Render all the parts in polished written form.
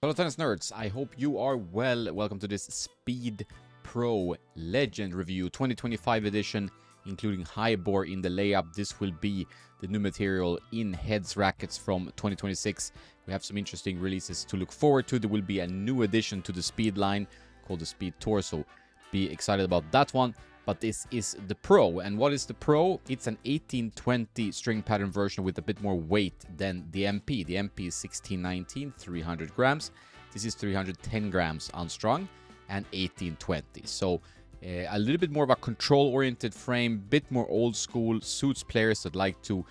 Hello tennis nerds, I hope you are well. Welcome to this Speed Pro Legend Review 2025 edition, including high bore in the layup. This will be the new material in heads rackets from 2026. We have some interesting releases to look forward to. There will be a new addition to the Speed line called the Speed Tour, so be excited about that one. But this is the Pro. And what is the Pro? It's an 1820 string pattern version with a bit more weight than the MP. The MP is 1619, 300 grams. This is 310 grams unstrung and 1820. So a little bit more of a control-oriented frame, bit more old school, suits players that like to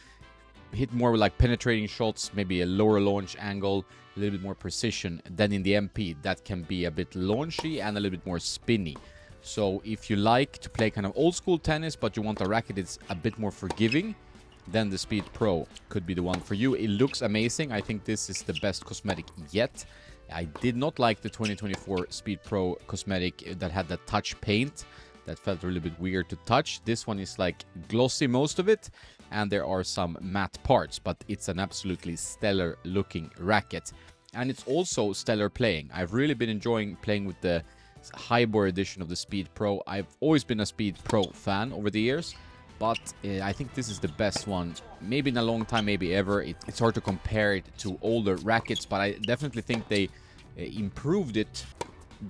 hit more like penetrating shots, maybe a lower launch angle, a little bit more precision than in the MP. That can be a bit launchy and a little bit more spinny. So if you like to play kind of old school tennis, but you want a racket that's a bit more forgiving, then the Speed Pro could be the one for you. It looks amazing. I think this is the best cosmetic yet. I did not like the 2024 Speed Pro cosmetic that had that touch paint. That felt a little bit weird to touch. This one is like glossy, most of it, and there are some matte parts, but it's an absolutely stellar looking racket. And it's also stellar playing. I've really been enjoying playing with the high bore edition of the Speed Pro. I've always been a Speed Pro fan over the years, but I think this is the best one, maybe in a long time, maybe ever. It's hard to compare it to older rackets, but I definitely think they improved it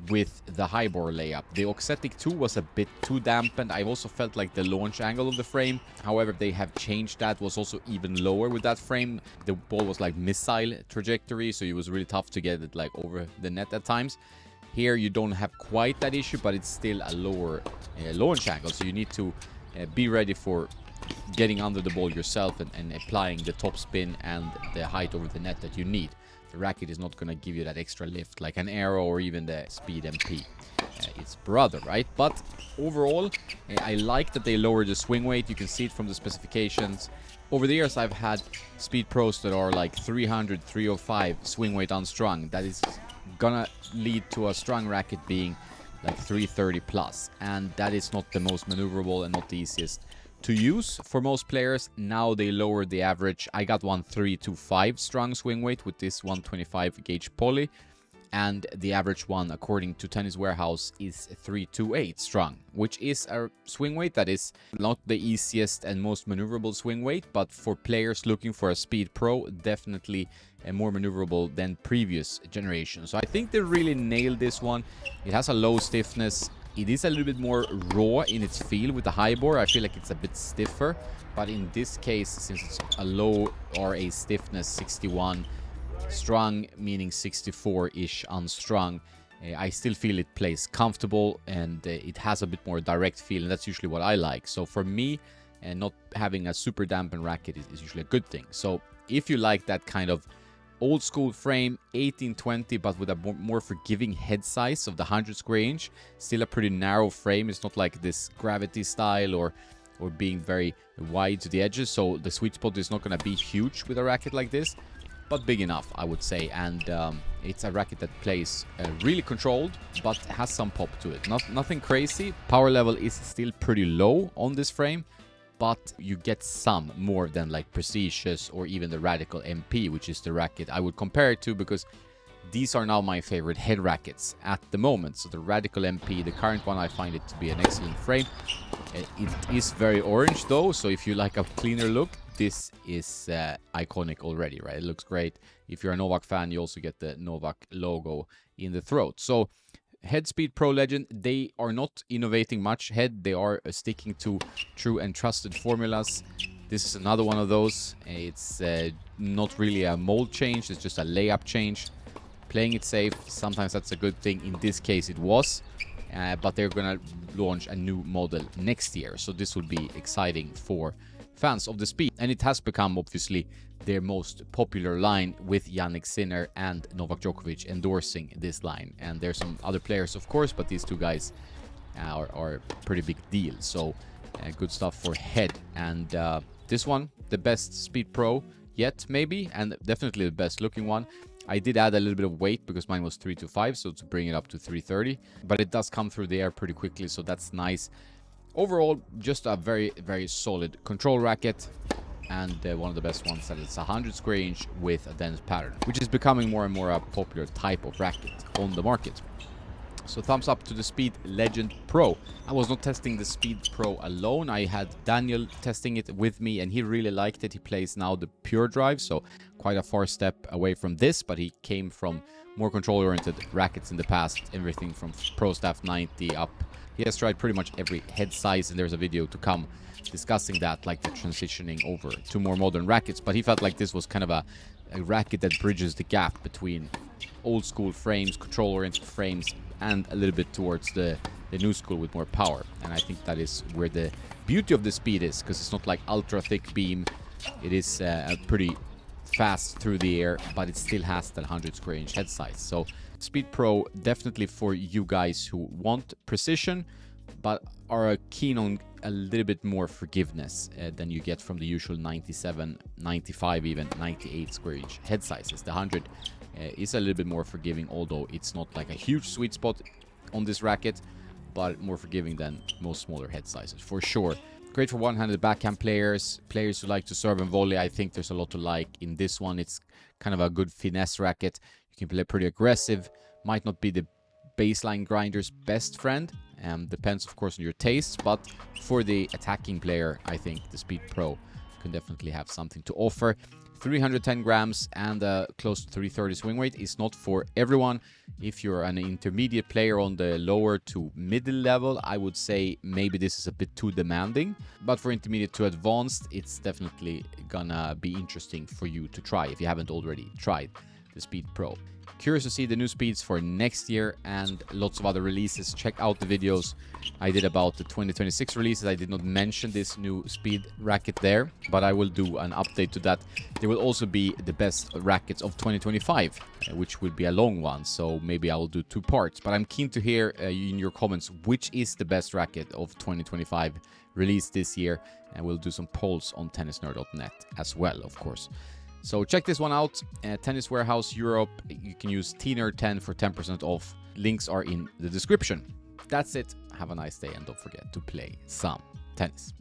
with the high bore layup. The Oxetic 2 was a bit too dampened. I also felt like the launch angle of the frame, however, they have changed that, was also even lower with that frame. The ball was like missile trajectory, so it was really tough to get it like over the net at times. Here you don't have quite that issue, but it's still a lower launch angle, so you need to be ready for getting under the ball yourself and applying the top spin and the height over the net that you need. The racket is not going to give you that extra lift like an Aero or even the Speed MP. Its brother, right? But overall, I like that they lowered the swing weight. You can see it from the specifications. Over the years, I've had Speed Pros that are like 300, 305 swing weight unstrung. That is gonna lead to a strung racket being like 330 plus, and that is not the most maneuverable and not the easiest to use for most players. Now they lowered the average. I got one 325 strung swing weight with this 125 gauge poly, and the average one, according to Tennis Warehouse, is 328 strung, which is a swing weight that is not the easiest and most maneuverable swing weight, but for players looking for a Speed Pro, definitely more maneuverable than previous generations. So I think they really nailed this one. It has a low stiffness. It is a little bit more raw in its feel with the high bore. I feel like it's a bit stiffer, but in this case, since it's a low RA stiffness, 61, strung meaning 64-ish unstrung, I still feel it plays comfortable, and it has a bit more direct feel, and that's usually what I like. So for me, not having a super dampened racket is usually a good thing. So if you like that kind of old school frame, 1820, but with a more forgiving head size of the 100 square inch, still a pretty narrow frame. It's not like this gravity style or being very wide to the edges, so the sweet spot is not going to be huge with a racket like this, but big enough, I would say. And it's a racket that plays really controlled, but has some pop to it. Nothing crazy. Power level is still pretty low on this frame, but you get some more than like Prestigious or even the Radical MP, which is the racket I would compare it to, because these are now my favorite head rackets at the moment. So the Radical MP, the current one, I find it to be an excellent frame. It is very orange though, so if you like a cleaner look, this is iconic already, right? It looks great. If you're a Novak fan, you also get the Novak logo in the throat. So Head Speed Pro Legend, they are not innovating much. Head, they are sticking to true and trusted formulas. This is another one of those. It's not really a mold change, it's just a layup change. Playing it safe, sometimes that's a good thing. In this case, it was. But they're gonna launch a new model next year, so this will be exciting for fans of the Speed. And it has become, obviously, their most popular line, with Jannik Sinner and Novak Djokovic endorsing this line. And there's some other players, of course, but these two guys are a pretty big deal. So good stuff for Head. And this one, the best Speed Pro yet, maybe, and definitely the best looking one. I did add a little bit of weight because mine was 325, so to bring it up to 330, but it does come through the air pretty quickly, so that's nice. Overall, just a very, very solid control racket. and one of the best ones that it's 100 square inch with a dense pattern, which is becoming more and more a popular type of racket on the market. So thumbs up to the Speed Legend Pro. I was not testing the Speed Pro alone. I had Daniel testing it with me, and he really liked it. He plays now the Pure Drive, so quite a far step away from this, but he came from more control-oriented rackets in the past, everything from Pro Staff 90 up. He has tried pretty much every head size, and there's a video to come discussing that, like the transitioning over to more modern rackets. But he felt like this was kind of a racket that bridges the gap between old school frames, control-oriented frames, and a little bit towards the new school with more power. And I think that is where the beauty of the Speed is, because it's not like ultra thick beam. It is pretty fast through the air, but it still has that 100 square inch head size. So Speed Pro definitely for you guys who want precision but are keen on a little bit more forgiveness than you get from the usual 97, 95, even 98 square inch head sizes. The 100 is a little bit more forgiving, although it's not like a huge sweet spot on this racket, but more forgiving than most smaller head sizes for sure. Great for one-handed backhand players who like to serve and volley. I think there's a lot to like in this one. It's kind of a good finesse racket. You can play pretty aggressive. Might not be the baseline grinder's best friend. Depends, of course, on your tastes. But for the attacking player, I think the Speed Pro can definitely have something to offer. 310 grams and close to 330 swing weight is not for everyone. If you're an intermediate player on the lower to middle level, I would say maybe this is a bit too demanding. But for intermediate to advanced, it's definitely gonna be interesting for you to try if you haven't already tried the Speed Pro. Curious to see the new speeds for next year and lots of other releases. Check out the videos I did about the 2026 releases. I did not mention this new speed racket there, but I will do an update to that. There will also be the best rackets of 2025, which will be a long one, so maybe I will do 2 parts. But I'm keen to hear in your comments which is the best racket of 2025 released this year, and we'll do some polls on tennisnerd.net as well, of course. So check this one out, Tennis Warehouse Europe. You can use TNerd10 for 10% off. Links are in the description. That's it. Have a nice day, and don't forget to play some tennis.